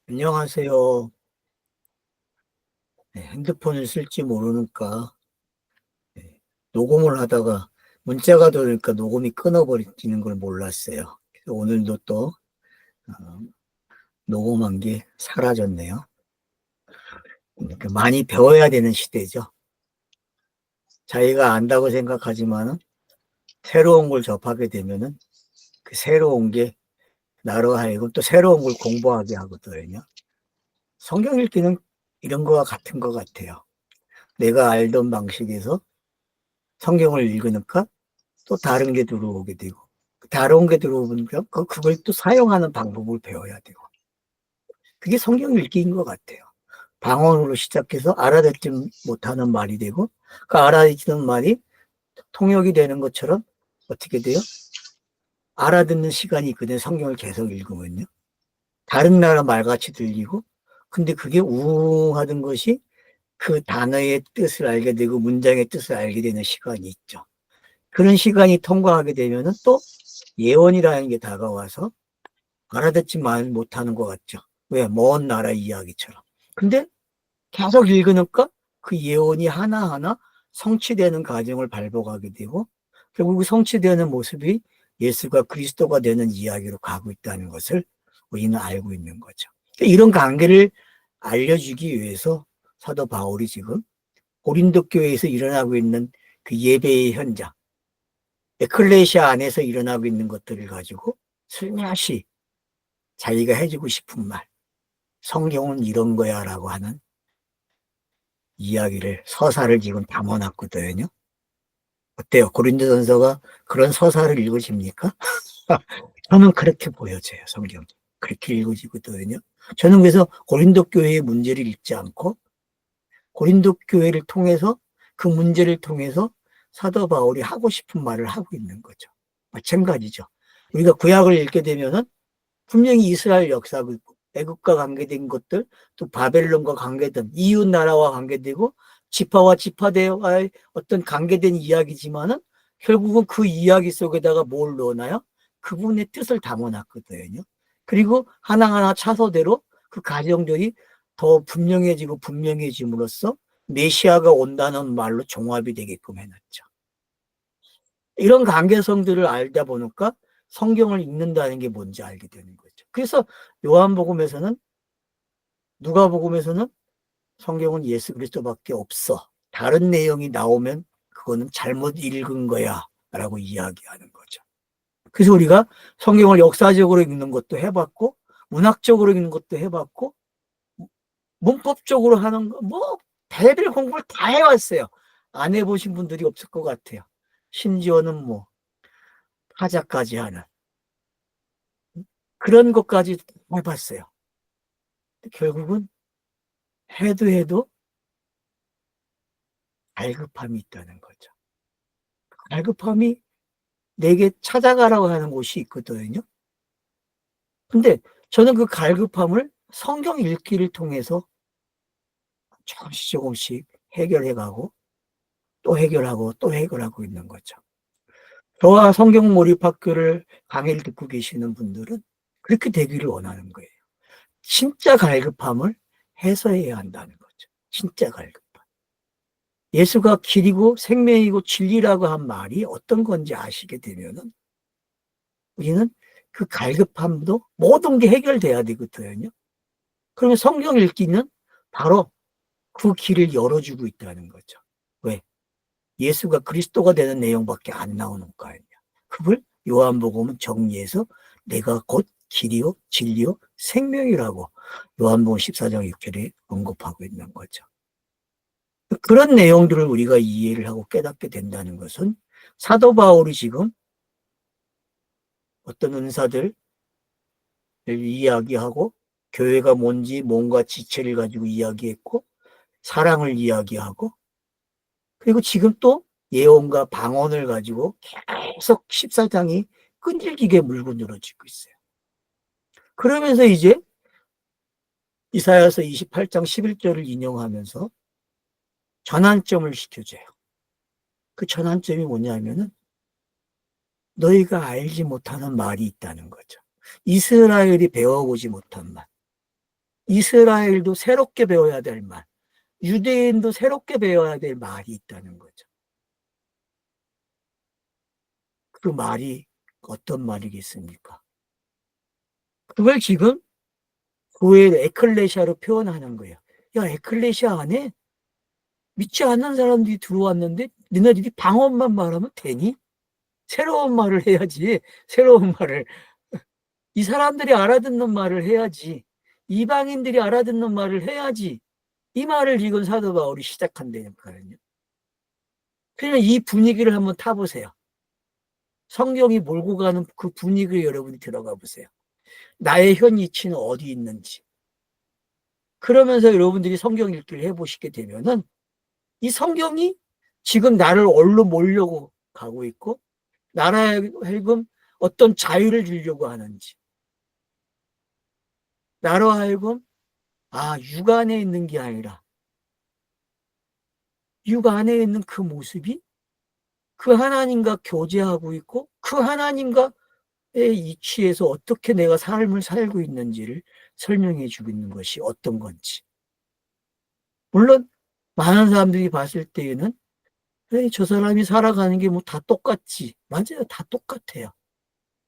안녕하세요. 네, 핸드폰을 쓸지 모르니까 네, 녹음을 하다가 문자가 들어오니까 녹음이 끊어버리는 걸 몰랐어요. 그래서 오늘도 또 어, 녹음한 게 사라졌네요. 그러니까 많이 배워야 되는 시대죠. 자기가 안다고 생각하지만은 새로운 걸 접하게 되면은 그 새로운 게 나로 하여금 또 새로운 걸 공부하게 하거든요. 성경 읽기는 이런 거와 같은 것 같아요. 내가 알던 방식에서 성경을 읽으니까 또 다른 게 들어오게 되고, 다른 게 들어오면 그걸 또 사용하는 방법을 배워야 되고, 그게 성경 읽기인 것 같아요. 방언으로 시작해서 알아듣지 못하는 말이 되고, 그 알아듣는 말이 통역이 되는 것처럼 어떻게 돼요? 알아듣는 시간이 있거든요. 성경을 계속 읽으면요. 다른 나라 말같이 들리고, 근데 그게 우웅하던 것이 그 단어의 뜻을 알게 되고 문장의 뜻을 알게 되는 시간이 있죠. 그런 시간이 통과하게 되면은 또 예언이라는 게 다가와서 알아듣지 못하는 것 같죠. 왜? 먼 나라 이야기처럼. 근데 계속 읽으니까 그 예언이 하나하나 성취되는 과정을 발복하게 되고 결국 성취되는 모습이 예수가 그리스도가 되는 이야기로 가고 있다는 것을 우리는 알고 있는 거죠. 이런 관계를 알려주기 위해서 사도 바울이 지금 고린도 교회에서 일어나고 있는 그 예배의 현장, 에클레시아 안에서 일어나고 있는 것들을 가지고 슬며시 자기가 해주고 싶은 말, 성경은 이런 거야 라고 하는 이야기를, 서사를 지금 담아놨거든요. 어때요? 고린도전서가 그런 서사를 읽으십니까? 저는 그렇게 보여져요, 성경. 그렇게 읽어지거든요. 저는 그래서 고린도 교회의 문제를 읽지 않고 고린도 교회를 통해서 그 문제를 통해서 사도 바울이 하고 싶은 말을 하고 있는 거죠. 마찬가지죠. 우리가 구약을 읽게 되면은 분명히 이스라엘 역사고 있고 애국과 관계된 것들 또 바벨론과 관계된 이웃 나라와 관계되고 지파와 지파대와의 어떤 관계된 이야기지만은 결국은 그 이야기 속에다가 뭘 넣어놔요? 그분의 뜻을 담아놨거든요. 그리고 하나하나 차서대로 그 가정들이 더 분명해지고 분명해짐으로써 메시아가 온다는 말로 종합이 되게끔 해놨죠. 이런 관계성들을 알다 보니까 성경을 읽는다는 게 뭔지 알게 되는 거죠. 그래서 요한복음에서는 누가복음에서는 성경은 예수 그리스도밖에 없어. 다른 내용이 나오면 그거는 잘못 읽은 거야 라고 이야기하는 거죠. 그래서 우리가 성경을 역사적으로 읽는 것도 해봤고 문학적으로 읽는 것도 해봤고 문법적으로 하는 거 뭐 별별 공부를 다 해왔어요. 안 해보신 분들이 없을 것 같아요. 심지어는 뭐 타자까지 하는 그런 것까지 해봤어요. 결국은 해도 갈급함이 있다는 거죠. 갈급함이 내게 찾아가라고 하는 곳이 있거든요. 근데 저는 그 갈급함을 성경 읽기를 통해서 조금씩 해결해가고 또 해결하고 또 해결하고 있는 거죠. 저와 성경 몰입학교를 강의를 듣고 계시는 분들은 그렇게 되기를 원하는 거예요. 진짜 갈급함을 해소해야 한다는 거죠. 진짜 갈급함. 예수가 길이고 생명이고 진리라고 한 말이 어떤 건지 아시게 되면은 우리는 그 갈급함도 모든 게 해결돼야 되거든요. 그러면 성경 읽기는 바로 그 길을 열어주고 있다는 거죠. 왜? 예수가 그리스도가 되는 내용밖에 안 나오는 거 아니냐. 그걸 요한복음은 정리해서 내가 곧 길이요 진리요 생명이라고 요한복음 14장 6절에 언급하고 있는 거죠. 그런 내용들을 우리가 이해를 하고 깨닫게 된다는 것은 사도 바울이 지금 어떤 은사들을 이야기하고 교회가 뭔지 뭔가 지체를 가지고 이야기했고 사랑을 이야기하고 그리고 지금 또 예언과 방언을 가지고 계속 14장이 끈질기게 물고 늘어지고 있어요. 그러면서 이제 이사야서 28장 11절을 인용하면서 전환점을 시켜줘요. 그 전환점이 뭐냐면은 너희가 알지 못하는 말이 있다는 거죠. 이스라엘이 배워보지 못한 말. 이스라엘도 새롭게 배워야 될 말, 유대인도 새롭게 배워야 될 말이 있다는 거죠. 그 말이 어떤 말이겠습니까? 그걸 지금 교회 에클레시아로 표현하는 거예요. 야, 에클레시아 안에 믿지 않는 사람들이 들어왔는데 너네들이 방언만 말하면 되니? 새로운 말을 해야지. 새로운 말을. 이 사람들이 알아듣는 말을 해야지. 이방인들이 알아듣는 말을 해야지. 이 말을 지금 사도 바울이 시작한다니까요. 그러면 이 분위기를 한번 타보세요. 성경이 몰고 가는 그 분위기에 여러분이 들어가 보세요. 나의 현 위치는 어디 있는지. 그러면서 여러분들이 성경 읽기를 해보시게 되면은 이 성경이 지금 나를 어디로 몰려고 가고 있고 나라의 하여금 어떤 자유를 주려고 하는지 나로 하여금 육 안에 있는 게 아니라 육 안에 있는 그 모습이 그 하나님과 교제하고 있고 그 하나님과의 이치에서 어떻게 내가 삶을 살고 있는지를 설명해 주고 있는 것이 어떤 건지. 물론 많은 사람들이 봤을 때에는 저 사람이 살아가는 게 뭐 다 똑같지. 맞아요. 다 똑같아요.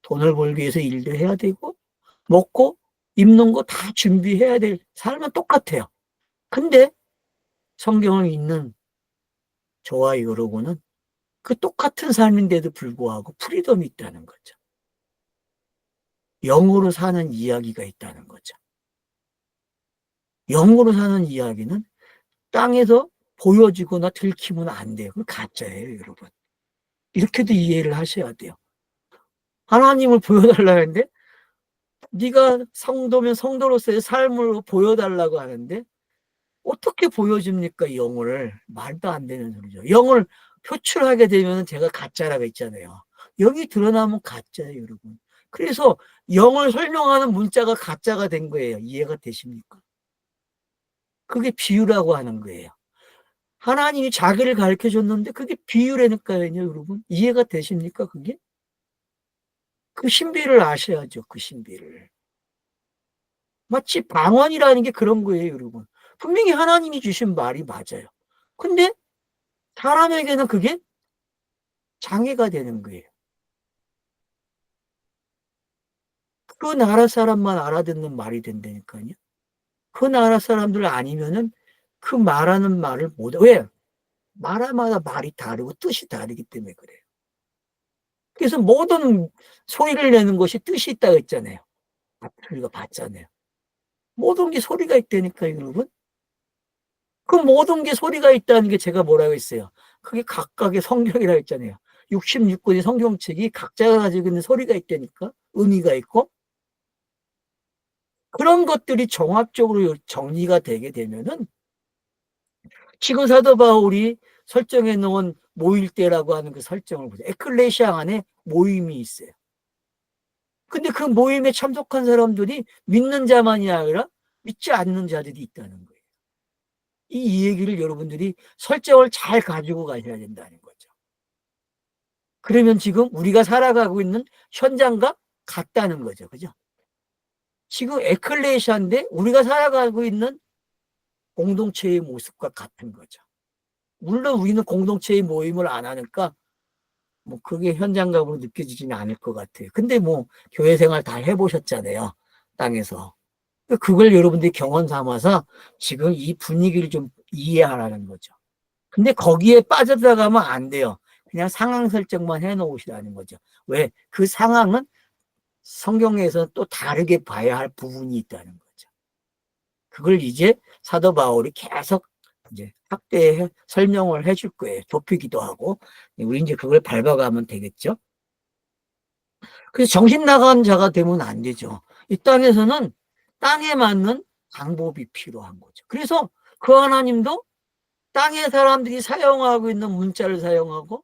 돈을 벌기 위해서 일도 해야 되고 먹고 입는 거 다 준비해야 될 삶은 똑같아요. 근데 성경을 읽는 저와 여러분은 그 똑같은 삶인데도 불구하고 프리덤이 있다는 거죠. 영으로 사는 이야기가 있다는 거죠. 영으로 사는 이야기는 땅에서 보여지거나 들키면 안 돼요. 그건 가짜예요, 여러분. 이렇게도 이해를 하셔야 돼요. 하나님을 보여달라는데 네가 성도면 성도로서의 삶을 보여달라고 하는데 어떻게 보여줍니까, 영을? 말도 안 되는 소리죠. 영을 표출하게 되면 제가 가짜라고 했잖아요. 영이 드러나면 가짜예요, 여러분. 그래서 영을 설명하는 문자가 가짜가 된 거예요. 이해가 되십니까? 그게 비유라고 하는 거예요. 하나님이 자기를 가르쳐 줬는데 그게 비유라니까요, 여러분. 이해가 되십니까, 그게? 그 신비를 아셔야죠, 그 신비를. 마치 방언이라는 게 그런 거예요, 여러분. 분명히 하나님이 주신 말이 맞아요. 근데 사람에게는 그게 장애가 되는 거예요. 그 나라 사람만 알아듣는 말이 된다니까요. 그 나라 사람들 아니면은 그 말하는 말을 못, 왜? 나라마다 말이 다르고 뜻이 다르기 때문에 그래요. 그래서 모든 소리를 내는 것이 뜻이 있다고 했잖아요. 우리가 봤잖아요. 모든 게 소리가 있다니까요, 여러분. 그 모든 게 소리가 있다는 게 제가 뭐라고 했어요. 그게 각각의 성경이라고 했잖아요. 66권의 성경책이 각자가 가지고 있는 소리가 있다니까. 의미가 있고. 그런 것들이 종합적으로 정리가 되게 되면은 지금 사도 바울이 설정해 놓은 모일대라고 하는 그 설정을 보세요. 에클레시아 안에 모임이 있어요. 근데 그 모임에 참석한 사람들이 믿는 자만이 아니라 믿지 않는 자들이 있다는 거예요. 이 얘기를 여러분들이 설정을 잘 가지고 가셔야 된다는 거죠. 그러면 지금 우리가 살아가고 있는 현장과 같다는 거죠. 그죠? 지금 에클레시아인데 우리가 살아가고 있는 공동체의 모습과 같은 거죠. 물론 우리는 공동체의 모임을 안 하니까 뭐 그게 현장감으로 느껴지지는 않을 것 같아요. 근데 뭐 교회 생활 다 해보셨잖아요. 땅에서. 그걸 여러분들이 경험 삼아서 지금 이 분위기를 좀 이해하라는 거죠. 근데 거기에 빠져들어가면 안 돼요. 그냥 상황 설정만 해놓으시라는 거죠. 왜? 그 상황은 성경에서 또 다르게 봐야 할 부분이 있다는 거죠. 그걸 이제 사도 바울이 계속 이제 확대해 설명을 해줄 거예요. 좁히기도 하고. 우리 이제 그걸 밟아가면 되겠죠. 그래서 정신 나간 자가 되면 안 되죠. 이 땅에서는 땅에 맞는 방법이 필요한 거죠. 그래서 그 하나님도 땅의 사람들이 사용하고 있는 문자를 사용하고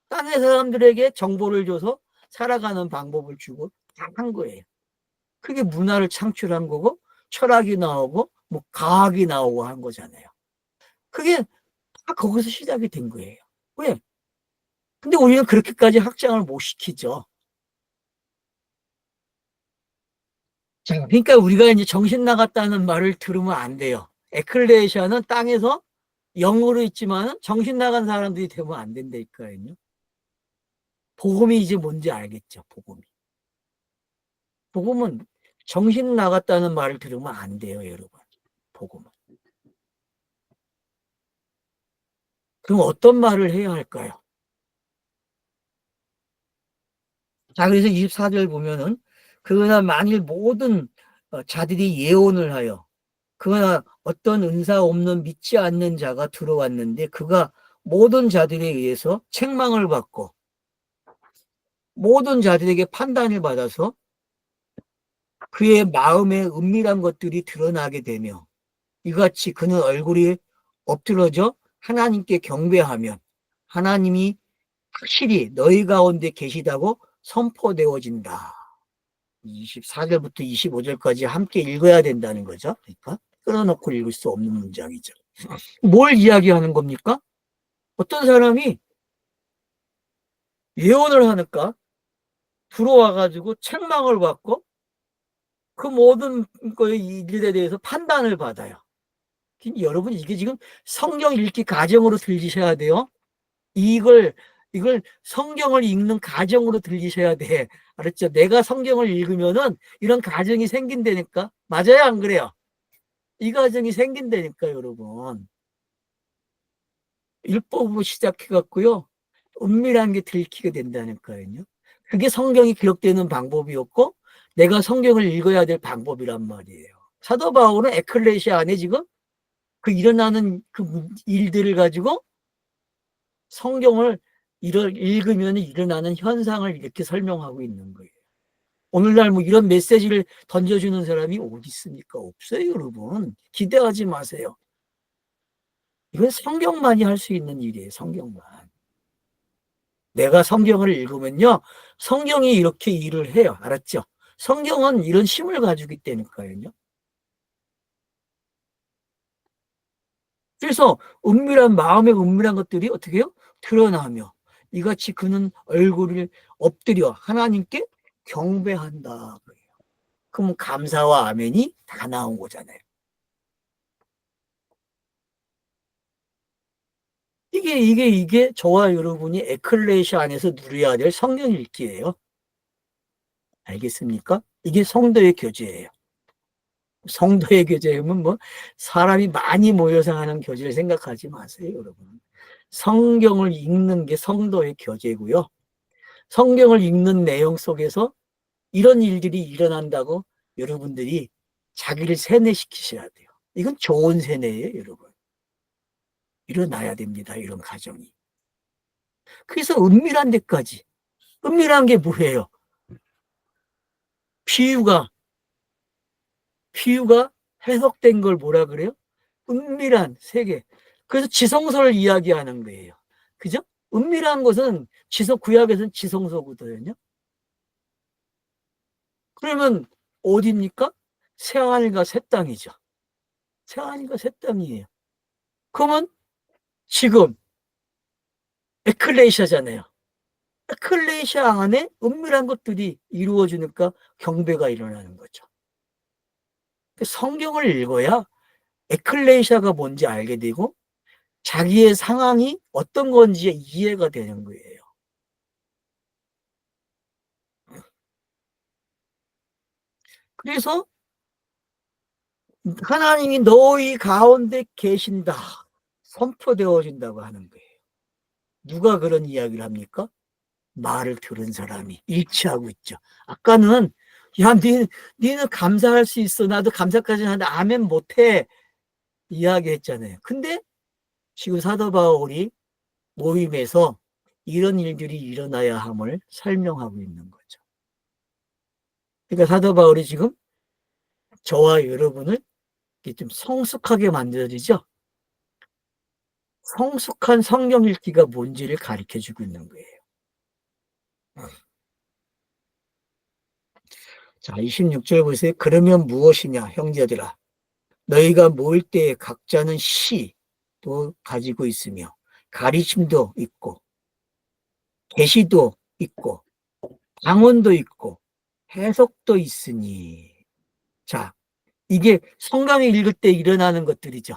땅의 사람들에게 정보를 줘서 살아가는 방법을 주고 다 한 거예요. 그게 문화를 창출한 거고 철학이 나오고 뭐 과학이 나오고 한 거잖아요. 그게 다 거기서 시작이 된 거예요. 왜? 근데 우리는 그렇게까지 확장을 못 시키죠. 자, 그러니까 우리가 이제 정신 나갔다는 말을 들으면 안 돼요. 에클레시아는 땅에서 영으로 있지만 정신 나간 사람들이 되면 안 된다니까요. 복음이 이제 뭔지 알겠죠, 복음이. 복음은 정신 나갔다는 말을 들으면 안 돼요, 여러분. 복음은. 그럼 어떤 말을 해야 할까요? 자, 그래서 24절 보면은, 그러나 만일 모든 자들이 예언을 하여, 그러나 어떤 은사 없는 믿지 않는 자가 들어왔는데, 그가 모든 자들에 의해서 책망을 받고, 모든 자들에게 판단을 받아서 그의 마음에 은밀한 것들이 드러나게 되며, 이같이 그는 얼굴이 엎드러져 하나님께 경배하면, 하나님이 확실히 너희 가운데 계시다고 선포되어진다. 24절부터 25절까지 함께 읽어야 된다는 거죠. 그러니까 끊어놓고 읽을 수 없는 문장이죠. 뭘 이야기하는 겁니까? 어떤 사람이 예언을 하니까 들어와가지고 책망을 받고 그 모든 일에 대해서 판단을 받아요. 여러분, 이게 지금 성경 읽기 과정으로 들리셔야 돼요. 이걸 성경을 읽는 과정으로 들리셔야 돼. 알았죠? 내가 성경을 읽으면은 이런 과정이 생긴다니까. 맞아요, 안 그래요? 이 과정이 생긴다니까, 여러분. 율법으로 시작해갖고요, 은밀한 게 들키게 된다니까요. 그게 성경이 기록되는 방법이었고, 내가 성경을 읽어야 될 방법이란 말이에요. 사도 바울은 에클레시아 안에 지금 그 일어나는 그 일들을 가지고 성경을 읽으면 일어나는 현상을 이렇게 설명하고 있는 거예요. 오늘날 뭐 이런 메시지를 던져주는 사람이 어디 있습니까? 없어요, 여러분. 기대하지 마세요. 이건 성경만이 할 수 있는 일이에요, 성경만. 내가 성경을 읽으면요, 성경이 이렇게 일을 해요. 알았죠? 성경은 이런 힘을 가지고 있다니까요. 그래서 은밀한 마음의 은밀한 것들이 어떻게 해요? 드러나며 이같이 그는 얼굴을 엎드려 하나님께 경배한다. 그럼 감사와 아멘이 다 나온 거잖아요. 이게 저와 여러분이 에클레시아 안에서 누려야 될 성경 읽기예요. 알겠습니까? 이게 성도의 교제예요. 성도의 교제면 뭐 사람이 많이 모여서 하는 교제를 생각하지 마세요, 여러분. 성경을 읽는 게 성도의 교제고요. 성경을 읽는 내용 속에서 이런 일들이 일어난다고 여러분들이 자기를 세뇌시키셔야 돼요. 이건 좋은 세뇌예요, 여러분. 일어나야 됩니다, 이런 가정이. 그래서 은밀한 데까지. 은밀한 게 뭐예요? 비유가 해석된 걸 뭐라 그래요? 은밀한 세계. 그래서 지성소를 이야기하는 거예요. 그죠? 은밀한 것은 구약에서는 지성소거든요. 그러면 어디입니까? 새하늘과 새 땅이죠. 새하늘과 새 땅이에요. 그러면 지금 에클레시아잖아요. 에클레시아 안에 은밀한 것들이 이루어지니까 경배가 일어나는 거죠. 성경을 읽어야 에클레시아가 뭔지 알게 되고 자기의 상황이 어떤 건지 이해가 되는 거예요. 그래서 하나님이 너희 가운데 계신다. 선포되어진다고 하는 거예요. 누가 그런 이야기를 합니까? 말을 들은 사람이 일치하고 있죠. 아까는 야, 니는 감사할 수 있어. 나도 감사까지 하는데 아멘 못해. 이야기했잖아요. 근데 지금 사도 바울이 모임에서 이런 일들이 일어나야 함을 설명하고 있는 거죠. 그러니까 사도 바울이 지금 저와 여러분을 좀 성숙하게 만들어지죠. 성숙한 성경 읽기가 뭔지를 가르쳐 주고 있는 거예요. 자, 26절 보세요. 그러면 무엇이냐, 형제들아. 너희가 모일 때 각자는 시도 가지고 있으며 가리침도 있고 계시도 있고 방언도 있고 해석도 있으니 자, 이게 성경을 읽을 때 일어나는 것들이죠.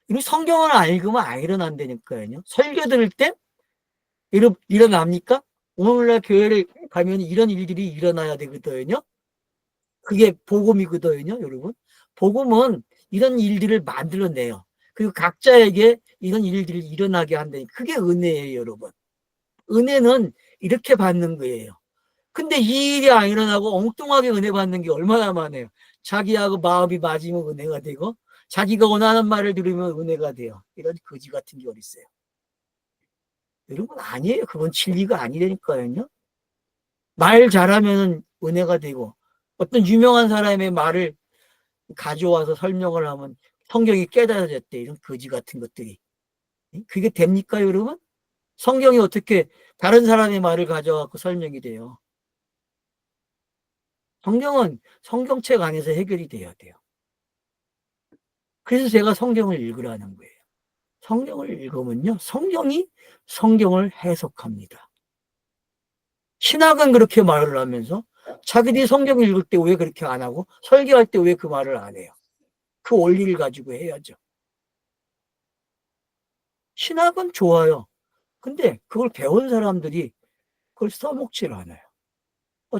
이거 성경을 안 읽으면 안 일어난다니까요. 설교 들을 때 일어납니까? 오늘날 교회를 가면 이런 일들이 일어나야 되거든요. 그게 복음이거든요, 여러분. 복음은 이런 일들을 만들어내요. 그리고 각자에게 이런 일들이 일어나게 한다니 그게 은혜예요, 여러분. 은혜는 이렇게 받는 거예요. 근데 이 일이 안 일어나고 엉뚱하게 은혜 받는 게 얼마나 많아요. 자기하고 마음이 맞으면 은혜가 되고 자기가 원하는 말을 들으면 은혜가 돼요. 이런 거지 같은 게 어딨어요. 여러분 아니에요. 그건 진리가 아니라니까요. 말 잘하면 은혜가 되고 어떤 유명한 사람의 말을 가져와서 설명을 하면 성경이 깨달아졌대. 이런 거지 같은 것들이. 그게 됩니까, 여러분? 성경이 어떻게 다른 사람의 말을 가져와서 설명이 돼요? 성경은 성경책 안에서 해결이 돼야 돼요. 그래서 제가 성경을 읽으라는 거예요. 성경을 읽으면요, 성경이 성경을 해석합니다. 신학은 그렇게 말을 하면서 자기들이 성경을 읽을 때 왜 그렇게 안 하고 설교할 때 왜 그 말을 안 해요? 그 원리를 가지고 해야죠. 신학은 좋아요. 근데 그걸 배운 사람들이 그걸 써먹질 않아요.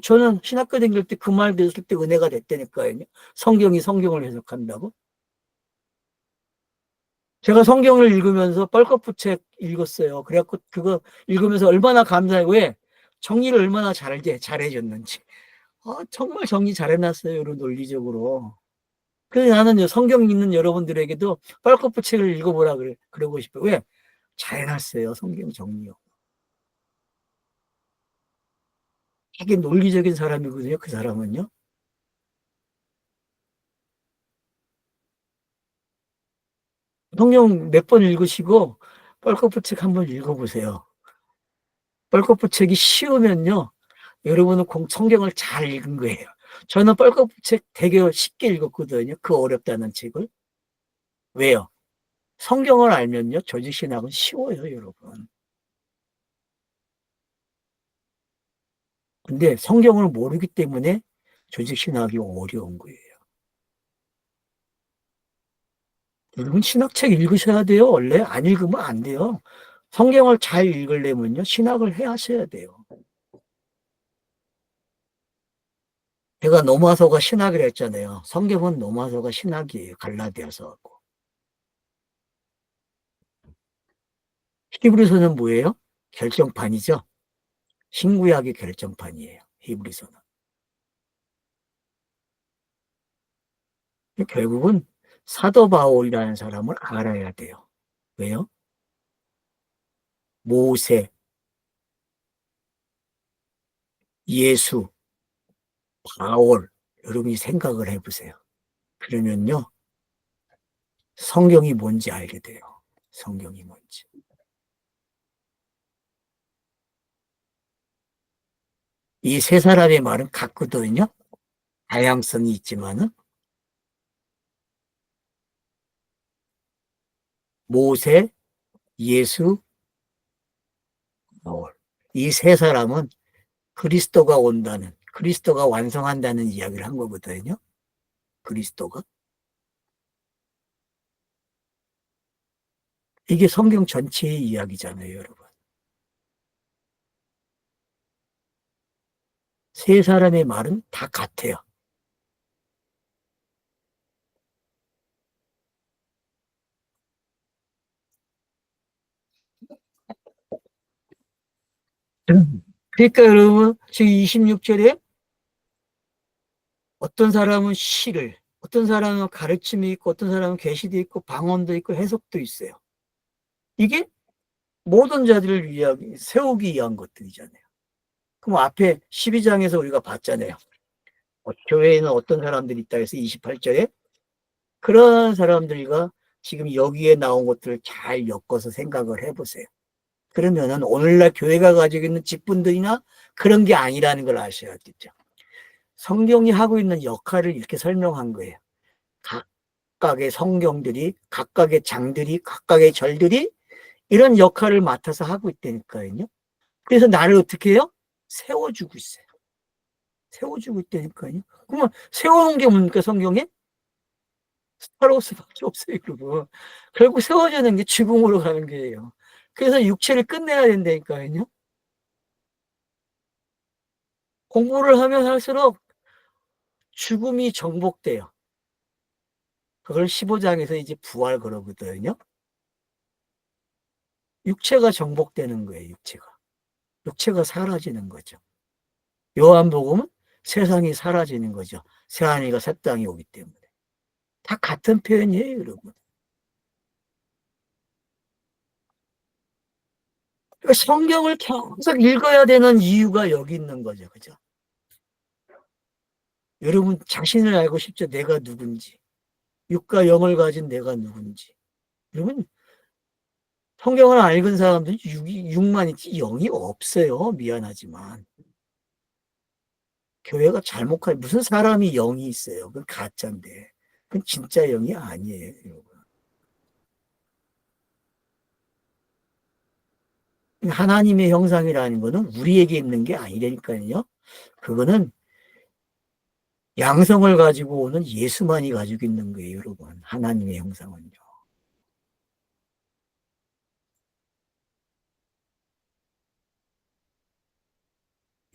저는 신학교 다닐 때 그 말 들었을 때 은혜가 됐다니까요. 성경이 성경을 해석한다고. 제가 성경을 읽으면서 뻘kop부 책 읽었어요. 그래갖고 그거 읽으면서 얼마나 감사해요. 왜? 정리를 얼마나 잘해줬는지. 정말 정리 잘해놨어요. 여러분, 논리적으로. 그래서 나는 성경 읽는 여러분들에게도 뻘kop부 책을 읽어보라 그러고 싶어요. 왜? 잘해놨어요. 성경 정리요. 되게 논리적인 사람이거든요. 그 사람은요. 성경 몇 번 읽으시고 뻘kop부 책 한번 읽어보세요. 뻘kop부 책이 쉬우면요. 여러분은 성경을 잘 읽은 거예요. 저는 뻘kop부 책 되게 쉽게 읽었거든요. 그 어렵다는 책을. 왜요? 성경을 알면요. 조직신학은 쉬워요, 여러분. 근데 성경을 모르기 때문에 조직신학이 어려운 거예요. 여러분 신학책 읽으셔야 돼요. 원래 안 읽으면 안 돼요. 성경을 잘 읽으려면요. 신학을 해 하셔야 돼요. 제가 노마서가 신학이라 했잖아요. 성경은 노마서가 신학이에요. 갈라디아서하고. 히브리서는 뭐예요? 결정판이죠. 신구약의 결정판이에요. 히브리서는. 결국은 사도 바울이라는 사람을 알아야 돼요. 왜요? 모세, 예수, 바울, 여러분이 생각을 해보세요. 그러면요, 성경이 뭔지 알게 돼요. 성경이 뭔지. 이 세 사람의 말은 같거든요. 다양성이 있지만은 모세, 예수, 바울. 이 세 사람은 그리스도가 온다는, 그리스도가 완성한다는 이야기를 한 거거든요. 그리스도가. 이게 성경 전체의 이야기잖아요, 여러분. 세 사람의 말은 다 같아요. 그러니까 여러분, 지금 26절에 어떤 사람은 시를, 어떤 사람은 가르침이 있고, 어떤 사람은 계시도 있고, 방언도 있고, 해석도 있어요. 이게 모든 자들을 위하기, 세우기 위한 것들이잖아요. 그럼 앞에 12장에서 우리가 봤잖아요. 교회에는 어떤 사람들이 있다 해서 28절에 그런 사람들과 지금 여기에 나온 것들을 잘 엮어서 생각을 해보세요. 그러면은 오늘날 교회가 가지고 있는 직분들이나 그런 게 아니라는 걸 아셔야겠죠. 성경이 하고 있는 역할을 이렇게 설명한 거예요. 각각의 성경들이, 각각의 장들이, 각각의 절들이 이런 역할을 맡아서 하고 있다니까요. 그래서 나를 어떻게 해요? 세워주고 있어요. 세워주고 있다니까요. 그러면 세워놓은 게 뭡니까, 성경에? 스타로스밖에 없어요, 여러분. 결국 세워주는 게 죽음으로 가는 거예요. 그래서 육체를 끝내야 된다니까요. 공부를 하면 할수록 죽음이 정복돼요. 그걸 15장에서 이제 부활 그러거든요. 육체가 정복되는 거예요, 육체가. 육체가 사라지는 거죠. 요한복음은 세상이 사라지는 거죠. 새하늘과 새 땅이 오기 때문에. 다 같은 표현이에요, 여러분. 그러니까 성경을 계속 읽어야 되는 이유가 여기 있는 거죠. 그죠? 여러분 자신을 알고 싶죠? 내가 누군지. 육과 영을 가진 내가 누군지. 여러분, 성경을 읽은 사람들이 육만 있지 영이 없어요. 미안하지만. 교회가 잘못 가 무슨 사람이 영이 있어요. 그건 가짜인데. 그건 진짜 영이 아니에요. 여러분. 하나님의 형상이라는 거는 우리에게 있는 게 아니라니까요. 그거는 양성을 가지고 오는 예수만이 가지고 있는 거예요, 여러분. 하나님의 형상은요.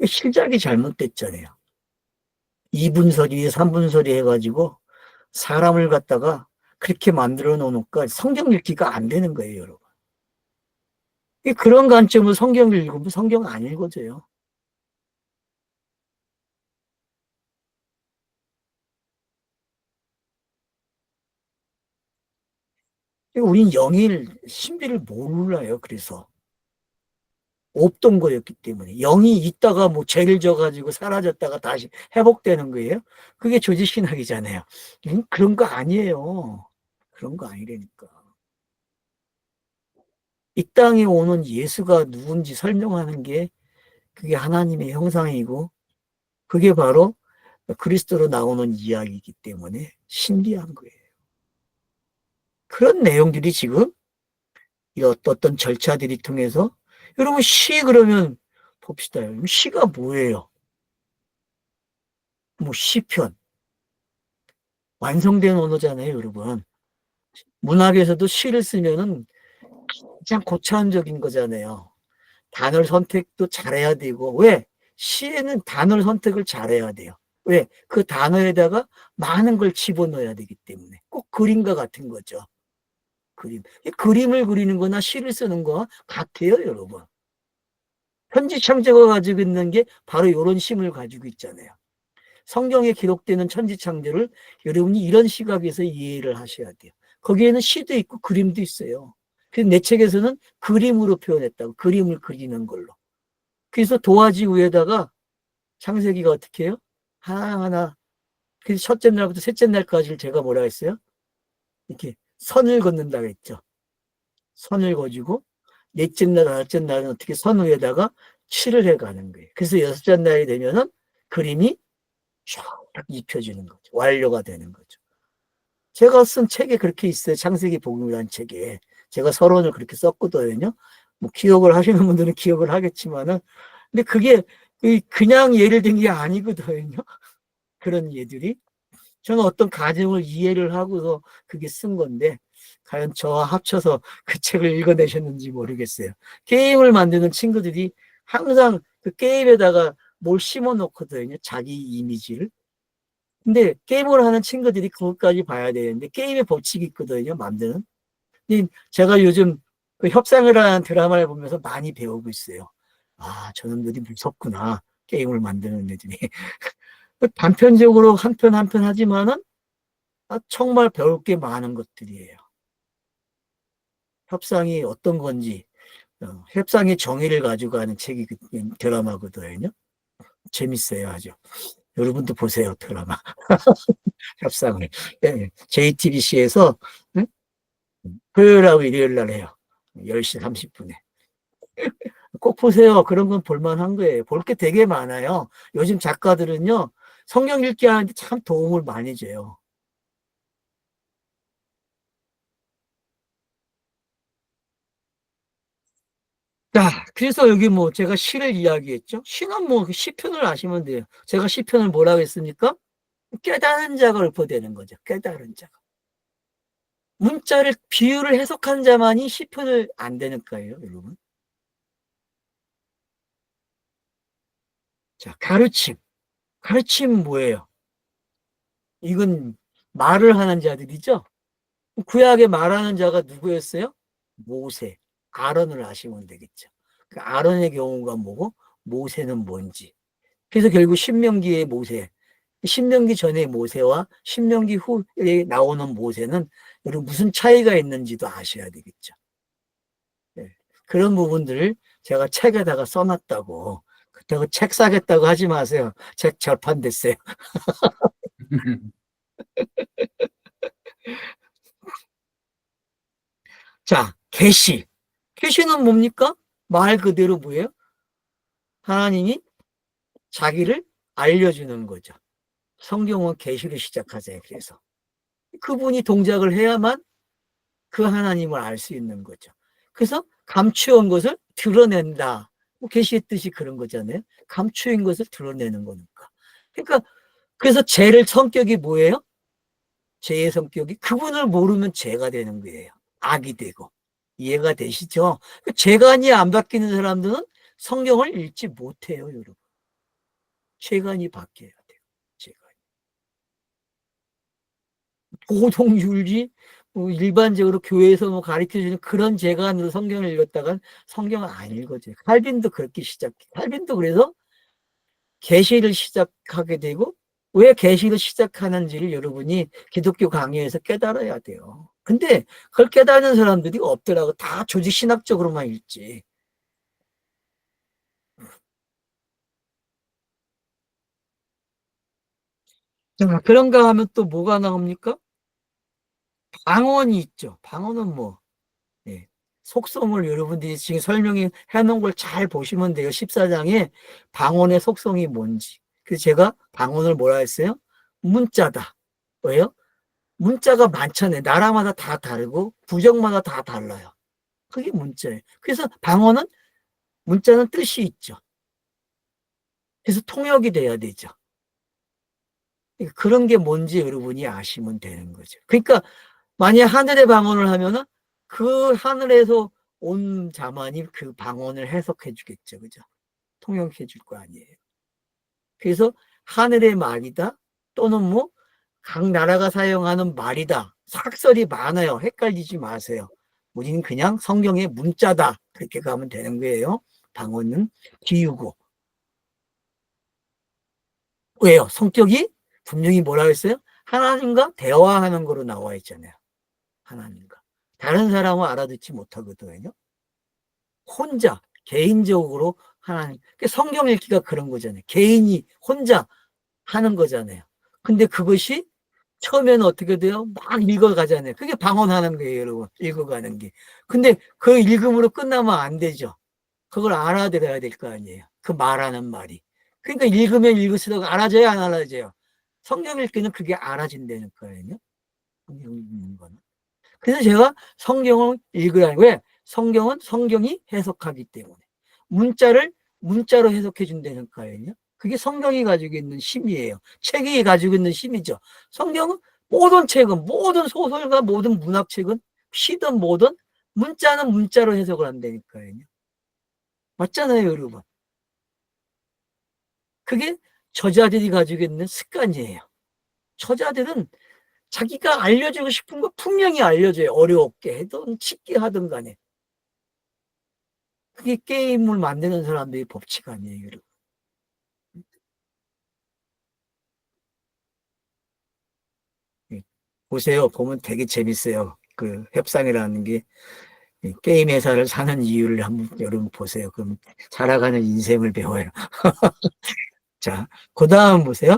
실작이 잘못됐잖아요. 2분서리, 3분서리 해가지고 사람을 갖다가 그렇게 만들어 놓으니까 성경 읽기가 안 되는 거예요, 여러분. 그런 관점으로 성경을 읽으면 성경 안 읽어져요. 우린 영일 신비를 몰라요. 그래서 없던 거였기 때문에 영이 있다가 뭐 죄를 져가지고 사라졌다가 다시 회복되는 거예요. 그게 조지신학이잖아요. 그런 거 아니에요. 그런 거 아니라니까. 이 땅에 오는 예수가 누군지 설명하는 게 그게 하나님의 형상이고 그게 바로 그리스도로 나오는 이야기이기 때문에 신비한 거예요. 그런 내용들이 지금 이 어떤 절차들이 통해서 여러분 시 그러면 봅시다. 시가 뭐예요? 뭐 시편 완성된 언어잖아요, 여러분. 문학에서도 시를 쓰면은 가장 고차원적인 거잖아요. 단어 선택도 잘해야 되고 왜? 시에는 단어 선택을 잘해야 돼요. 왜? 그 단어에다가 많은 걸 집어넣어야 되기 때문에 꼭 그림과 같은 거죠. 그림. 그림을 그리는 거나 시를 쓰는 거와 같아요, 여러분. 현지 창조가 가지고 있는 게 바로 이런 심을 가지고 있잖아요. 성경에 기록되는 천지 창조를 여러분이 이런 시각에서 이해를 하셔야 돼요. 거기에는 시도 있고 그림도 있어요. 그래서 내 책에서는 그림으로 표현했다고. 그림을 그리는 걸로. 그래서 도화지 위에다가 창세기가 어떻게 해요? 하나하나. 그래서 첫째 날부터 셋째 날까지를 제가 뭐라 했어요? 이렇게 선을 걷는다고 했죠. 선을 거지고 넷째 날, 다섯째 날은 어떻게 선 위에다가 칠을 해가는 거예요. 그래서 여섯째 날이 되면은 그림이 쫙 입혀지는 거죠. 완료가 되는 거죠. 제가 쓴 책에 그렇게 있어요. 창세기 복음이라는 책에. 제가 서론을 그렇게 썼거든요. 뭐 기억을 하시는 분들은 기억을 하겠지만은, 근데 그게 그냥 예를 든 게 아니거든요. 그런 예들이. 저는 어떤 가정을 이해를 하고서 그게 쓴 건데, 과연 저와 합쳐서 그 책을 읽어내셨는지 모르겠어요. 게임을 만드는 친구들이 항상 그 게임에다가 뭘 심어 놓거든요. 자기 이미지를. 근데 게임을 하는 친구들이 그것까지 봐야 되는데 게임의 법칙이 있거든요. 만드는. 제가 요즘 그 협상을 하는 드라마를 보면서 많이 배우고 있어요. 아, 저놈들이 무섭구나. 게임을 만드는 애들이. 단편적으로 한 편 한 편 하지만은 정말 배울 게 많은 것들이에요. 협상이 어떤 건지, 협상의 정의를 가지고 하는 책이 드라마거든요. 재밌어요, 아주. 여러분도 보세요, 드라마. 협상을. 네, JTBC에서 토요일하고 일요일 날 해요. 10시 30분에. 꼭 보세요. 그런 건 볼만한 거예요. 볼 게 되게 많아요. 요즘 작가들은요, 성경 읽기 하는데 참 도움을 많이 줘요. 자, 그래서 여기 뭐 제가 시를 이야기했죠. 시는 뭐 시편을 아시면 돼요. 제가 시편을 뭐라고 했습니까? 깨달은 자가 읊어대는 거죠. 깨달은 자가. 문자를 비유를 해석한 자만이 시편을 안 되는 거예요, 여러분. 자, 가르침. 가르침 뭐예요? 이건 말을 하는 자들이죠. 구약에 말하는 자가 누구였어요? 모세. 아론을 아시면 되겠죠. 그 아론의 경우가 뭐고 모세는 뭔지. 그래서 결국 신명기의 모세, 신명기 전의 모세와 신명기 후에 나오는 모세는 여러분 무슨 차이가 있는지도 아셔야 되겠죠. 네. 그런 부분들을 제가 책에다가 써놨다고. 그렇다고 책 사겠다고 하지 마세요. 책 절판됐어요. 자, 계시. 계시는 뭡니까? 말 그대로 뭐예요? 하나님이 자기를 알려주는 거죠. 성경은 계시를 시작하세요. 그래서 그분이 동작을 해야만 그 하나님을 알 수 있는 거죠. 그래서 감추온 것을 드러낸다. 뭐 계시의 뜻이 그런 거잖아요. 감추인 것을 드러내는 거니까. 그러니까 그래서 죄를 성격이 뭐예요? 죄의 성격이 그분을 모르면 죄가 되는 거예요. 악이 되고. 이해가 되시죠? 죄관이 안 바뀌는 사람들은 성경을 읽지 못해요, 여러분. 죄관이 바뀌어야 돼요. 죄관이. 보통윤리 일반적으로 교회에서 뭐 가르쳐주는 그런 재간으로 성경을 읽었다간 성경을 안 읽어져요. 칼빈도 그렇게 시작해. 칼빈도 그래서 계시를 시작하게 되고 왜 계시를 시작하는지를 여러분이 기독교 강의에서 깨달아야 돼요. 근데 그걸 깨닫는 사람들이 없더라고. 다 조직 신학적으로만 읽지. 자, 그런가 하면 또 뭐가 나옵니까? 방언이 있죠. 방언은 뭐 예. 속성을 여러분들이 지금 설명해 놓은 걸 잘 보시면 돼요. 14장에 방언의 속성이 뭔지. 그래서 제가 방언을 뭐라 했어요? 문자다. 왜요? 문자가 많잖아요. 나라마다 다 다르고 부정마다 다 달라요. 그게 문자예요. 그래서 방언은 문자는 뜻이 있죠. 그래서 통역이 돼야 되죠. 그러니까 그런 게 뭔지 여러분이 아시면 되는 거죠. 그러니까 만약 하늘의 방언을 하면은 그 하늘에서 온 자만이 그 방언을 해석해 주겠죠. 그죠? 통역해 줄 거 아니에요. 그래서 하늘의 말이다 또는 뭐 각 나라가 사용하는 말이다. 삭설이 많아요. 헷갈리지 마세요. 우리는 그냥 성경의 문자다. 그렇게 가면 되는 거예요. 방언은 비유고. 왜요? 성격이 분명히 뭐라고 했어요? 하나님과 대화하는 거로 나와 있잖아요. 하나님과. 다른 사람은 알아듣지 못하거든요. 혼자, 개인적으로 하나님. 성경 읽기가 그런 거잖아요. 개인이 혼자 하는 거잖아요. 근데 그것이 처음에는 어떻게 돼요? 막 읽어가잖아요. 그게 방언하는 거예요, 여러분. 읽어가는 게. 근데 그 읽음으로 끝나면 안 되죠. 그걸 알아들어야 될 거 아니에요. 그 말하는 말이. 그러니까 읽으면 읽을수록 알아져야 안 알아져요. 성경 읽기는 그게 알아진다는 거예요. 성경 읽는 거는. 그래서 제가 성경을 읽으라는 왜? 성경은 성경이 해석하기 때문에. 문자를 문자로 해석해 준다는 거예요. 그게 성경이 가지고 있는 힘이에요. 책이 가지고 있는 힘이죠. 성경은 모든 책은, 모든 소설과 모든 문학책은 시든 뭐든 문자는 문자로 해석을 한다니까요. 맞잖아요, 여러분. 그게 저자들이 가지고 있는 습관이에요. 저자들은 자기가 알려주고 싶은 거 분명히 알려줘요. 어렵게 하든 쉽게 하든 간에. 그게 게임을 만드는 사람들의 법칙 아니에요, 여러분. 예. 보세요. 보면 되게 재밌어요. 그 협상이라는 게 게임 회사를 사는 이유를 한번 여러분 보세요. 그럼 살아가는 인생을 배워요. 자, 그 다음 보세요.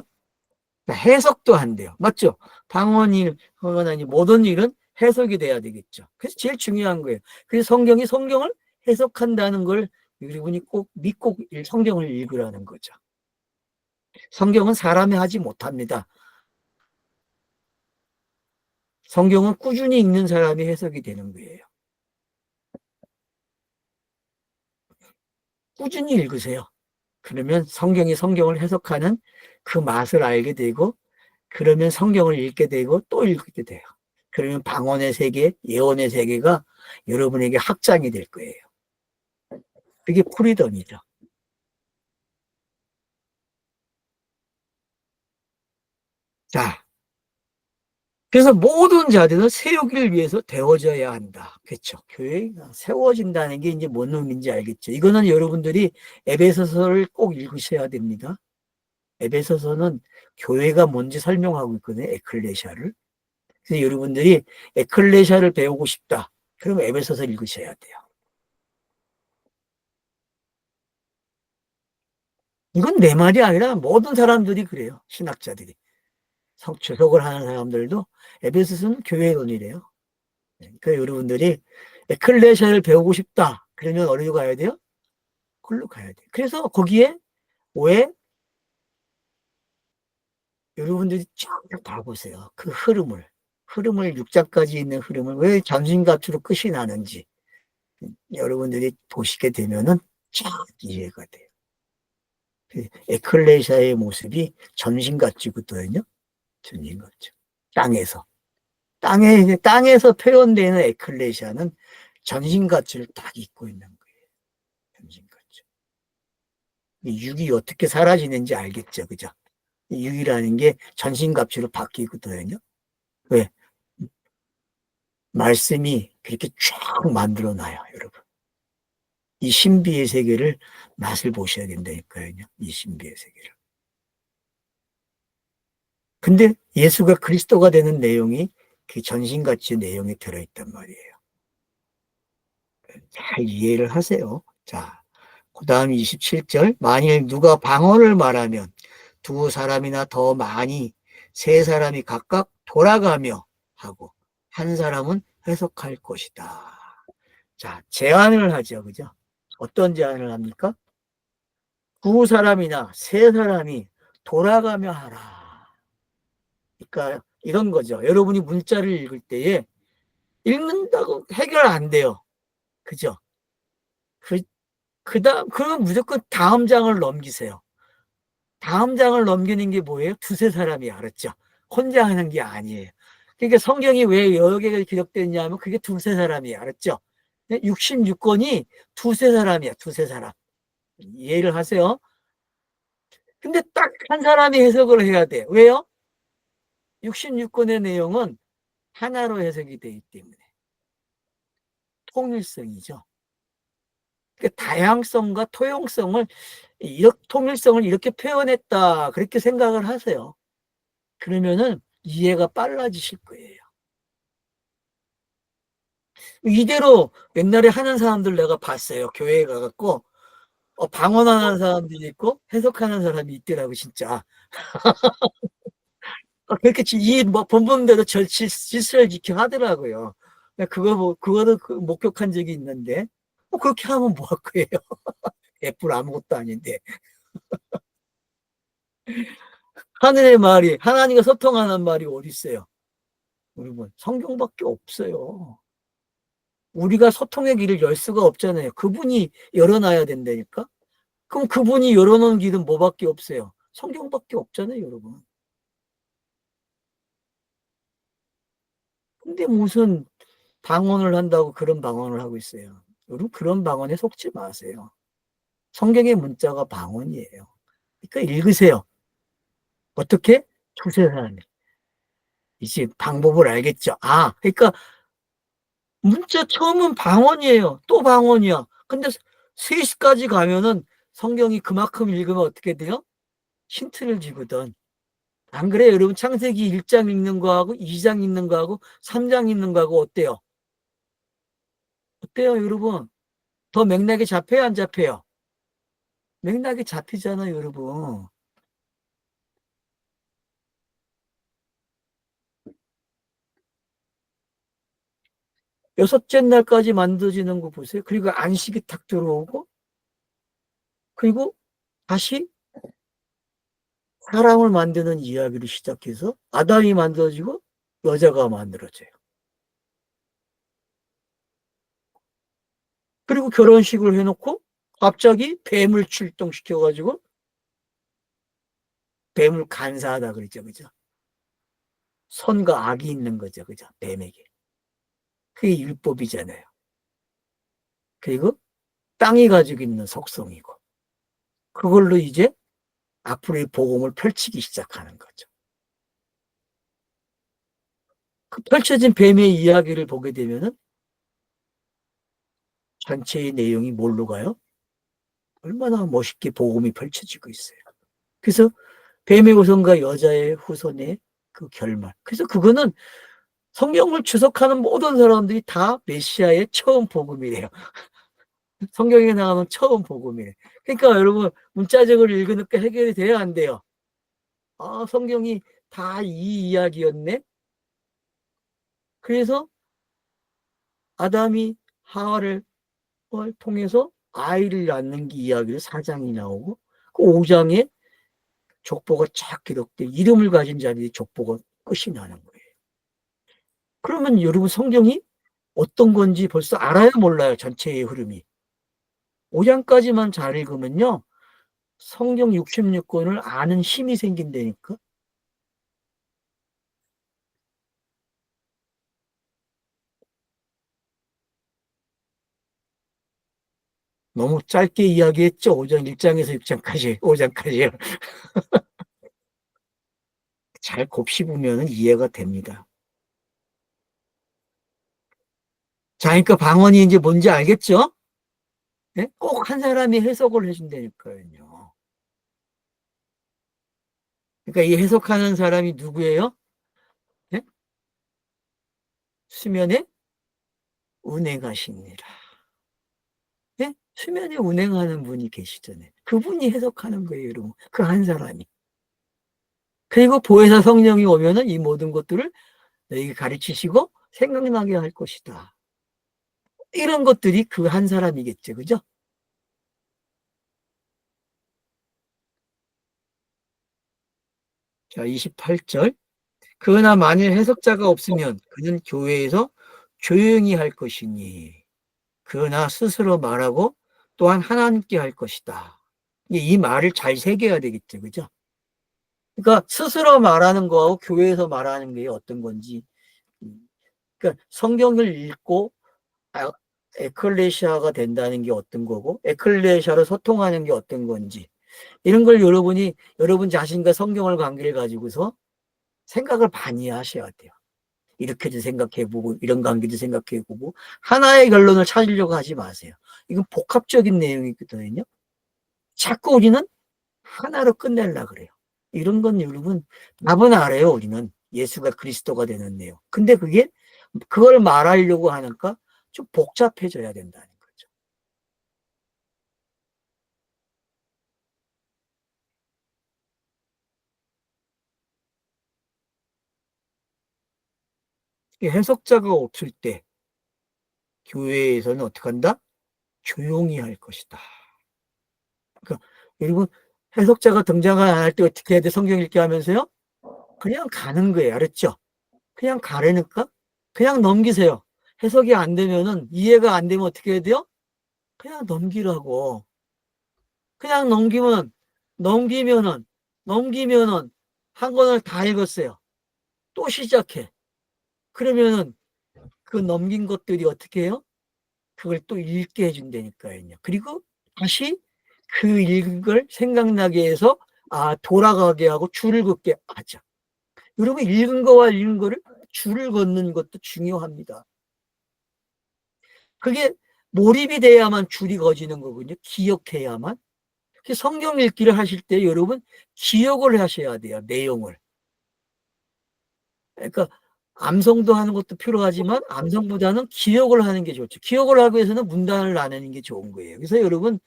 해석도 한대요. 맞죠? 방언일, 하거나 모든 일은 해석이 돼야 되겠죠. 그래서 제일 중요한 거예요. 그래서 성경이 성경을 해석한다는 걸 여러분이 꼭 믿고 성경을 읽으라는 거죠. 성경은 사람이 하지 못합니다. 성경은 꾸준히 읽는 사람이 해석이 되는 거예요. 꾸준히 읽으세요. 그러면 성경이 성경을 해석하는 그 맛을 알게 되고, 그러면 성경을 읽게 되고 또 읽게 돼요. 그러면 방언의 세계, 예언의 세계가 여러분에게 확장이 될 거예요. 그게 프리덤이죠. 자, 그래서 모든 자들은 세우기를 위해서 되어져야 한다. 그렇죠. 교회가 세워진다는 게 이제 뭔 의미인지 알겠죠. 이거는 여러분들이 에베소서를 꼭 읽으셔야 됩니다. 에베소서는 교회가 뭔지 설명하고 있거든요. 에클레시아를. 그래서 여러분들이 에클레시아를 배우고 싶다. 그러면 에베소서 읽으셔야 돼요. 이건 내 말이 아니라 모든 사람들이 그래요. 신학자들이. 주석을 하는 사람들도 에베소서는 교회론이래요. 그러니까 여러분들이 에클레시아를 배우고 싶다. 그러면 어디로 가야 돼요? 그걸로 가야 돼요. 그래서 거기에 왜 여러분들이 쭉 봐보세요. 그 흐름을 6장까지 있는 흐름을 왜 전신갑주로 끝이 나는지 여러분들이 보시게 되면은 쫙 이해가 돼요. 그 에클레시아의 모습이 전신갑주거든요. 전신갑주. 땅에서. 땅에서 표현되는 에클레시아는 전신갑주를 딱 입고 있는 거예요. 전신갑주. 육이 어떻게 사라지는지 알겠죠, 그죠? 육이라는 게 전신갑주로 바뀌거든요. 왜? 말씀이 그렇게 쫙 만들어놔요, 여러분. 이 신비의 세계를 맛을 보셔야 된다니까요, 이 신비의 세계를. 근데 예수가 그리스도가 되는 내용이 그 전신갑주 내용에 들어있단 말이에요. 잘 이해를 하세요. 자, 그 다음 27절. 만일 누가 방언을 말하면 두 사람이나 더 많이 세 사람이 각각 돌아가며 하고 한 사람은 해석할 것이다. 자, 제안을 하죠. 그죠? 어떤 제안을 합니까? 두 사람이나 세 사람이 돌아가며 하라. 그러니까 이런 거죠. 여러분이 문자를 읽을 때에 읽는다고 해결 안 돼요. 그죠? 그, 그럼 무조건 다음 장을 넘기세요. 다음 장을 넘기는 게 뭐예요? 두세 사람이 알았죠? 혼자 하는 게 아니에요. 그러니까 성경이 왜 여러 개가 기록됐냐면 그게 두세 사람이 알았죠? 66권이 두세 사람이야, 두세 사람. 이해를 하세요? 근데 딱 한 사람이 해석을 해야 돼. 왜요? 66권의 내용은 하나로 해석이 되기 때문에. 통일성이죠. 그러니까 다양성과 토용성을, 통일성을 이렇게 표현했다. 그렇게 생각을 하세요. 그러면은 이해가 빨라지실 거예요. 이대로 옛날에 하는 사람들 내가 봤어요. 교회에 가갖고, 방언하는 사람들이 있고, 해석하는 사람이 있더라고, 진짜. 그렇게 뭐 본분대로 질서를 지켜 하더라고요. 그거도 목격한 적이 있는데, 그렇게 하면 뭐 할 거예요? 애플 아무것도 아닌데. 하늘의 말이, 하나님과 소통하는 말이 어디 있어요? 여러분, 성경밖에 없어요. 우리가 소통의 길을 열 수가 없잖아요. 그분이 열어놔야 된다니까? 그럼 그분이 열어놓은 길은 뭐밖에 없어요? 성경밖에 없잖아요, 여러분. 근데 무슨 방언을 한다고 그런 방언을 하고 있어요. 여러분, 그런 방언에 속지 마세요. 성경의 문자가 방언이에요. 그러니까 읽으세요. 어떻게? 두세 사람이. 이제 방법을 알겠죠? 그러니까 문자 처음은 방언이에요. 또 방언이야. 근데 3시까지 가면은 성경이 그만큼 읽으면 어떻게 돼요? 힌트를 주거든. 안 그래요? 여러분 창세기 1장 읽는 거하고 2장 읽는 거하고 3장 읽는 거하고 어때요? 어때요, 여러분? 더 맥락이 잡혀요, 안 잡혀요? 맥락이 잡히잖아요, 여러분. 여섯째 날까지 만들어지는 거 보세요. 그리고 안식이 탁 들어오고, 그리고 다시 사람을 만드는 이야기를 시작해서 아담이 만들어지고 여자가 만들어져요. 그리고 결혼식을 해놓고 갑자기 뱀을 출동시켜가지고 뱀을 간사하다 그러죠. 그죠? 선과 악이 있는 거죠. 그죠? 뱀에게. 그게 율법이잖아요. 그리고 땅이 가지고 있는 속성이고. 그걸로 이제 앞으로의 복음을 펼치기 시작하는 거죠. 그 펼쳐진 뱀의 이야기를 보게 되면은 전체의 내용이 뭘로 가요? 얼마나 멋있게 복음이 펼쳐지고 있어요. 그래서 뱀의 후손과 여자의 후손의 그 결말. 그래서 그거는 성경을 주석하는 모든 사람들이 다 메시아의 처음 복음이래요. 성경에 나오는 처음 복음이래. 그러니까 여러분 문자적으로 읽으니까 해결이 돼야 안 돼요. 아, 성경이 다 이 이야기였네. 그래서 아담이 하와를 통해서 아이를 낳는 게 이야기로 4장이 나오고 그 5장에 족보가 쫙 기록돼 이름을 가진 자들이 족보가 끝이 나는 거예요. 그러면 여러분 성경이 어떤 건지 벌써 알아야 몰라요. 전체의 흐름이. 5장까지만 잘 읽으면요. 성경 66권을 아는 힘이 생긴다니까. 너무 짧게 이야기했죠. 5장 1장에서 6장까지 5장까지요. 잘 곱씹으면 이해가 됩니다. 자, 그러니까 방언이 이제 뭔지 알겠죠? 네? 꼭 한 사람이 해석을 해준다니까요. 그러니까 이 해석하는 사람이 누구예요? 네? 수면에 운행하십니다. 네? 수면에 운행하는 분이 계시잖아요. 그분이 해석하는 거예요, 여러분. 그 한 사람이. 그리고 보혜사 성령이 오면은 이 모든 것들을 너에게 가르치시고 생각나게 할 것이다. 이런 것들이 그 한 사람이겠죠, 그죠? 자, 28절. 그러나 만일 해석자가 없으면 그는 교회에서 조용히 할 것이니 그러나 스스로 말하고 또한 하나님께 할 것이다. 이 말을 잘 새겨야 되겠죠, 그죠? 그러니까 스스로 말하는 거하고 교회에서 말하는 게 어떤 건지. 그러니까 성경을 읽고 에클레시아가 된다는 게 어떤 거고 에클레시아로 소통하는 게 어떤 건지 이런 걸 여러분이 여러분 자신과 성경을 관계를 가지고서 생각을 많이 하셔야 돼요. 이렇게도 생각해보고 이런 관계도 생각해보고 하나의 결론을 찾으려고 하지 마세요. 이건 복합적인 내용이거든요. 자꾸 우리는 하나로 끝내려고 그래요. 이런 건 여러분 답은 알아요. 우리는 예수가 그리스도가 되는 내용. 근데 그게 그걸 말하려고 하니까 좀 복잡해져야 된다는 거죠. 해석자가 없을 때 교회에서는 어떻게 한다? 조용히 할 것이다. 그러니까 여러분 해석자가 등장을 안 할 때 어떻게 해야 돼? 성경 읽기 하면서요? 그냥 가는 거예요. 알았죠? 그냥 가라니까 그냥 넘기세요. 해석이 안 되면은 이해가 안 되면 어떻게 해야 돼요? 그냥 넘기라고. 그냥 넘기면은 한 권을 다 읽었어요. 또 시작해. 그러면은 그 넘긴 것들이 어떻게 해요? 그걸 또 읽게 해준다니까요. 그리고 다시 그 읽은 걸 생각나게 해서 돌아가게 하고 줄을 긋게 하죠. 여러분 읽은 거와 읽은 거를 줄을 긋는 것도 중요합니다. 그게 몰입이 돼야만 줄이 거지는 거거든요. 기억해야만. 성경 읽기를 하실 때 여러분 기억을 하셔야 돼요. 내용을. 그러니까 암송도 하는 것도 필요하지만 암송보다는 기억을 하는 게 좋죠. 기억을 하기 위해서는 문단을 나누는 게 좋은 거예요. 그래서 여러분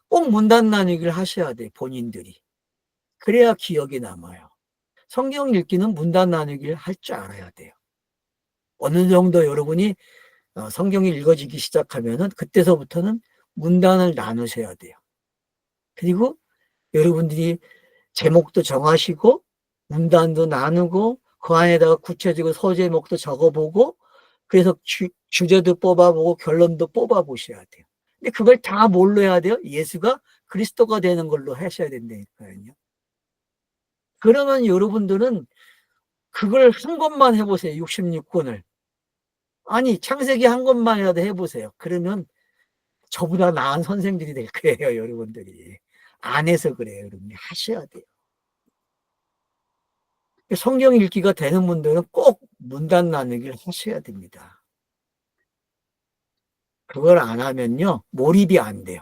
꼭 문단 나누기를 하셔야 돼요. 본인들이. 그래야 기억에 남아요. 성경 읽기는 문단 나누기를 할 줄 알아야 돼요. 어느 정도 여러분이 성경이 읽어지기 시작하면은 그때서부터는 문단을 나누셔야 돼요. 그리고 여러분들이 제목도 정하시고 문단도 나누고 그 안에다가 구체적으로 소제목도 적어보고 그래서 주제도 뽑아보고 결론도 뽑아보셔야 돼요. 근데 그걸 다 뭘로 해야 돼요? 예수가 그리스도가 되는 걸로 하셔야 된다니까요. 그러면 여러분들은 그걸 한 것만 해보세요. 66권을. 아니, 창세기 한 것만이라도 해보세요. 그러면 저보다 나은 선생들이 될 거예요, 여러분들이. 안 해서 그래요, 여러분. 하셔야 돼요. 성경 읽기가 되는 분들은 꼭 문단 나누기를 하셔야 됩니다. 그걸 안 하면요, 몰입이 안 돼요.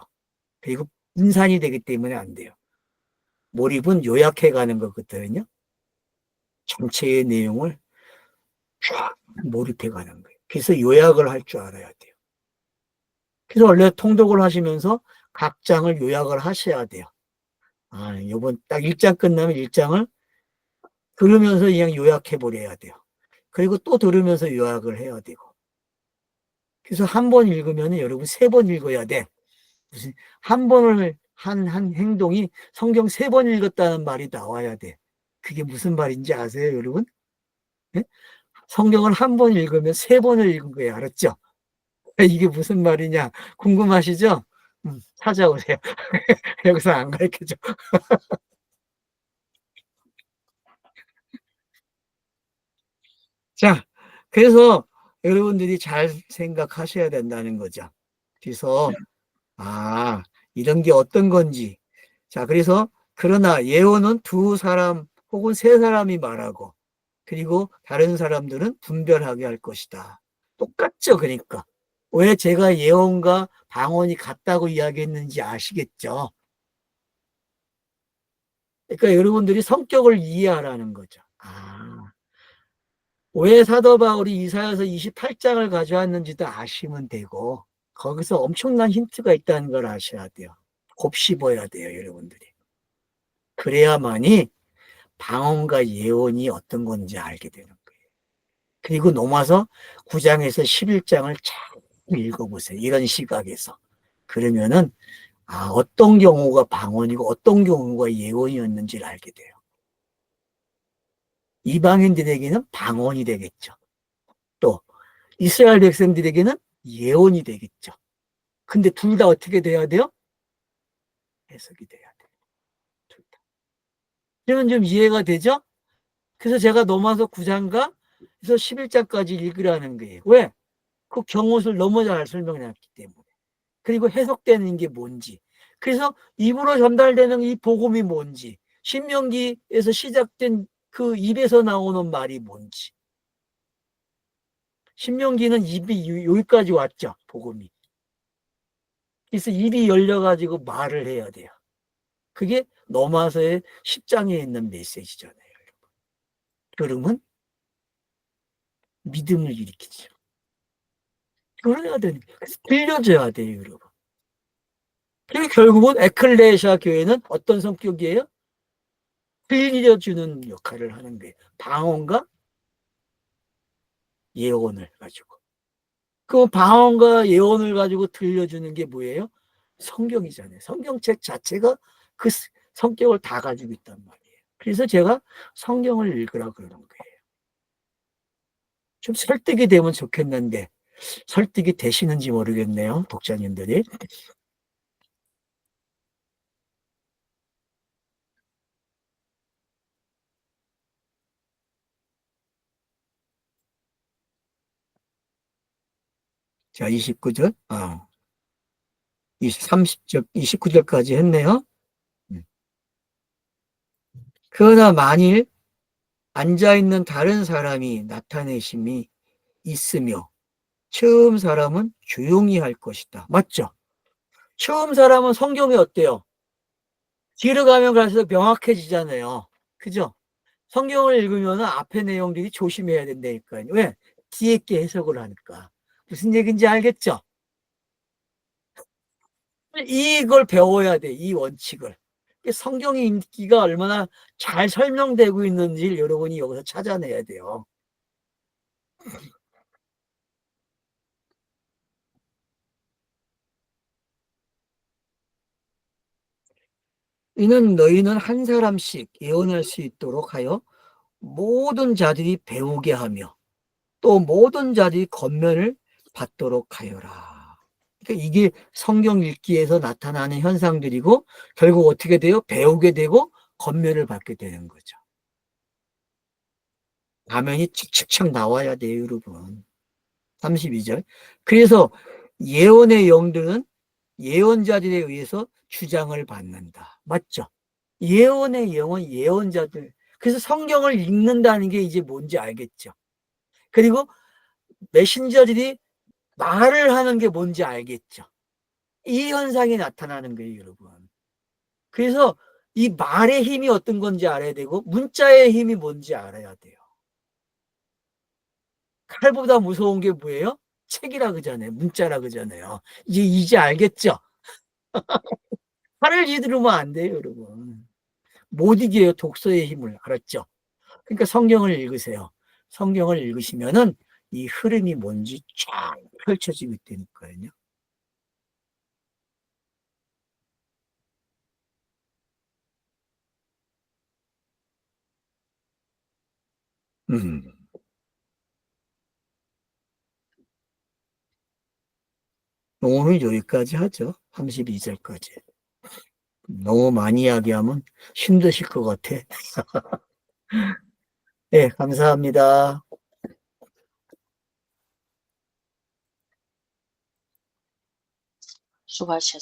그리고 분산이 되기 때문에 안 돼요. 몰입은 요약해 가는 거거든요. 전체의 내용을 쫙 몰입해 가는 거예요. 그래서 요약을 할 줄 알아야 돼요. 그래서 원래 통독을 하시면서 각 장을 요약을 하셔야 돼요. 아, 요번 딱 1장 끝나면 1장을 들으면서 그냥 요약해 버려야 돼요. 그리고 또 들으면서 요약을 해야 되고. 그래서 한 번 읽으면 여러분 3번 읽어야 돼. 무슨 한 번을 한 행동이 성경 3번 읽었다는 말이 나와야 돼. 그게 무슨 말인지 아세요, 여러분? 네? 성경을 한 번 읽으면 3번을 읽은 거예요. 알았죠? 이게 무슨 말이냐 궁금하시죠? 찾아오세요. 여기서 안 가르쳐줘. 자, 그래서 여러분들이 잘 생각하셔야 된다는 거죠. 그래서 아, 이런 게 어떤 건지. 자, 그래서 그러나 예언은 2사람 혹은 3사람이 말하고 그리고 다른 사람들은 분별하게 할 것이다. 똑같죠, 그러니까. 왜 제가 예언과 방언이 같다고 이야기했는지 아시겠죠? 그러니까 여러분들이 성격을 이해하라는 거죠. 아, 왜 사도 바울이 이사야서 28장을 가져왔는지도 아시면 되고 거기서 엄청난 힌트가 있다는 걸 아셔야 돼요. 곱씹어야 돼요, 여러분들이. 그래야만이 방언과 예언이 어떤 건지 알게 되는 거예요. 그리고 넘어서 9장에서 11장을 잘 읽어보세요. 이런 시각에서. 그러면은 아, 어떤 경우가 방언이고 어떤 경우가 예언이었는지를 알게 돼요. 이방인들에게는 방언이 되겠죠. 또 이스라엘 백성들에게는 예언이 되겠죠. 근데 둘 다 어떻게 돼야 돼요? 해석이 돼야 돼요. 둘 다. 그러면 좀 이해가 되죠? 그래서 제가 넘어서 9장과 그래서 11장까지 읽으라는 거예요. 왜? 그 경옷을 너무 잘 설명해놨기 때문에. 그리고 해석되는 게 뭔지. 그래서 입으로 전달되는 이 복음이 뭔지. 신명기에서 시작된 그 입에서 나오는 말이 뭔지. 신명기는 입이 여기까지 왔죠. 복음이. 그래서 입이 열려가지고 말을 해야 돼요. 그게 넘어서의 10장에 있는 메시지잖아요. 그러면 믿음을 일으키죠. 그래야 되는 그래서 들려줘야 돼요, 여러분. 그리고 결국은 에클레시아 교회는 어떤 성격이에요? 들려주는 역할을 하는 거예요. 방언과 예언을 가지고. 그 방언과 예언을 가지고 들려주는 게 뭐예요? 성경이잖아요. 성경책 자체가 그 성격을 다 가지고 있단 말이에요. 그래서 제가 성경을 읽으라 그러는 거예요. 좀 설득이 되면 좋겠는데 설득이 되시는지 모르겠네요. 독자님들이. 자, 29절. 30절, 29절까지 했네요. 그러나 만일 앉아있는 다른 사람이 나타내심이 있으며 처음 사람은 조용히 할 것이다. 맞죠? 처음 사람은 성경이 어때요? 뒤로 가면 갈수록 명확해지잖아요. 그죠? 성경을 읽으면 앞에 내용들이 조심해야 된다니까요. 왜? 뒤에 게 해석을 하니까. 무슨 얘기인지 알겠죠? 이걸 배워야 돼, 이 원칙을. 성경의 인기가 얼마나 잘 설명되고 있는지를 여러분이 여기서 찾아내야 돼요. 이는 너희는 한 사람씩 예언할 수 있도록 하여 모든 자들이 배우게 하며 또 모든 자들이 권면을 받도록 하여라. 그러니까 이게 성경 읽기에서 나타나는 현상들이고 결국 어떻게 돼요? 배우게 되고 권면을 받게 되는 거죠. 가면이 칙칙착 나와야 돼요, 여러분. 32절. 그래서 예언의 영들은 예언자들에 의해서 주장을 받는다. 맞죠? 예언의 영은 예언자들. 그래서 성경을 읽는다는 게 이제 뭔지 알겠죠? 그리고 메신저들이 말을 하는 게 뭔지 알겠죠? 이 현상이 나타나는 거예요, 여러분. 그래서 이 말의 힘이 어떤 건지 알아야 되고 문자의 힘이 뭔지 알아야 돼요. 칼보다 무서운 게 뭐예요? 책이라 그러잖아요. 문자라 그러잖아요. 이제 알겠죠? 칼을 휘두르면 안 돼요, 여러분. 못 이겨요, 독서의 힘을. 알았죠? 그러니까 성경을 읽으세요. 성경을 읽으시면은 이 흐름이 뭔지 쫙 펼쳐지게 되니까요. 음. 오늘 여기까지 하죠. 32절까지. 너무 많이 이야기하면 힘드실 것 같아. 네, 감사합니다. 수고하셨습니다.